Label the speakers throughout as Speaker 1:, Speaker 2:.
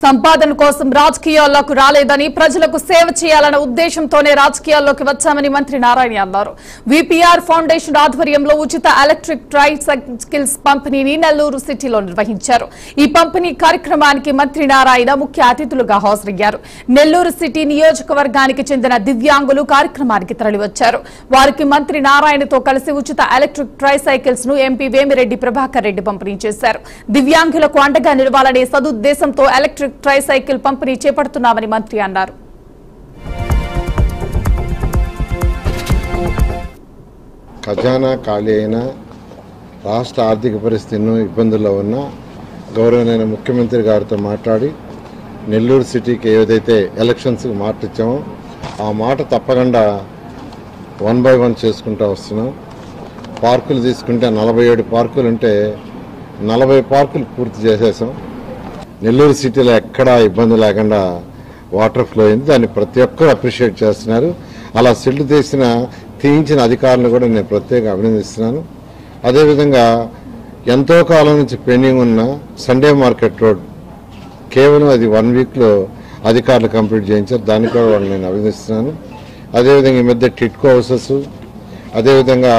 Speaker 1: సంపాదన కోసం రాజకీయాల్లోకి రాలేదని ప్రజలకు సేవ చేయాలన్న ఉద్దేశంతోనే రాజకీయాల్లోకి వచ్చామని మంత్రి నారాయణ అన్నారు. విపిఆర్ ఫౌండేషన్ ఆధ్వర్యంలో ఉచిత ఎలక్ట్రిక్ ట్రై సైకిల్స్ పంపిణీని నెల్లూరు సిటీలో నిర్వహించారు. ఈ పంపిణీ కార్యక్రమానికి మంత్రి నారాయణ ముఖ్య అతిథులుగా హాజరయ్యారు. నెల్లూరు సిటీ నియోజకవర్గానికి చెందిన దివ్యాంగులు కార్యక్రమానికి తరలివచ్చారు. వారికి మంత్రి నారాయణతో కలిసి ఉచిత ఎలక్ట్రిక్ ట్రై సైకిల్స్ ను ఎంపీ వేమిరెడ్డి ప్రభాకర్ రెడ్డి పంపిణీ చేశారు. దివ్యాంగులకు అండగా నిలవాలనే సదుద్దేశంతో ఎలక్ట్రిక్ ట్రై సైకిల్ పంపిణీ చేపడుతున్నామని మంత్రి అన్నారు.
Speaker 2: ఖజానా ఖాళీ అయిన రాష్ట్ర ఆర్థిక పరిస్థితులను ఇబ్బందుల్లో ఉన్న గౌరవనీయ ముఖ్యమంత్రి గారితో మాట్లాడి నెల్లూరు సిటీకి ఏదైతే ఎలక్షన్స్కి మాట ఇచ్చామో ఆ మాట తప్పకుండా 1 by 1 చేసుకుంటూ వస్తున్నాం. పార్కులు తీసుకుంటే 47 పార్కులు ఉంటే 40 పార్కులు పూర్తి చేసేసాం. నెల్లూరు సిటీలో ఎక్కడా ఇబ్బంది లేకుండా వాటర్ ఫ్లో అయింది. దాన్ని ప్రతి ఒక్కరు అప్రిషియేట్ చేస్తున్నారు. అలా సిల్లు తీయించిన అధికారులను కూడా నేను ప్రత్యేకంగా అభినందిస్తున్నాను. అదేవిధంగా ఎంతో కాలం నుంచి పెండింగ్ ఉన్న సండే మార్కెట్ రోడ్ కేవలం అది 1 వీక్లో అధికారులు కంప్లీట్ చేయించారు. దాన్ని కూడా వాళ్ళు నేను అభినందిస్తున్నాను. అదేవిధంగా ఈ మధ్య టిట్కో హౌసెస్, అదేవిధంగా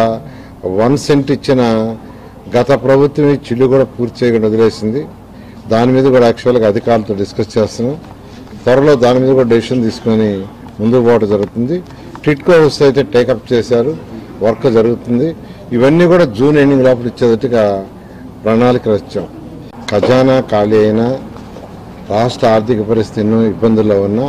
Speaker 2: 1 సెంట్ ఇచ్చిన గత ప్రభుత్వం చిల్లు కూడా పూర్తి చేయకుండా వదిలేసింది. దాని మీద కూడా యాక్చువల్గా అధికారులతో డిస్కస్ చేస్తున్నాం. త్వరలో దాని మీద కూడా డెసిషన్ తీసుకొని ముందుకు పోవడం జరుగుతుంది. టిట్కో హౌస్ అయితే టేకప్ చేశారు, వర్క్ జరుగుతుంది. ఇవన్నీ కూడా జూన్ ఎండింగ్ లోపల ఇచ్చేటట్టుగా ప్రణాళిక రచించాం. ఖజానా ఖాళీ అయిన రాష్ట్ర ఆర్థిక పరిస్థితులను ఇబ్బందుల్లో ఉన్న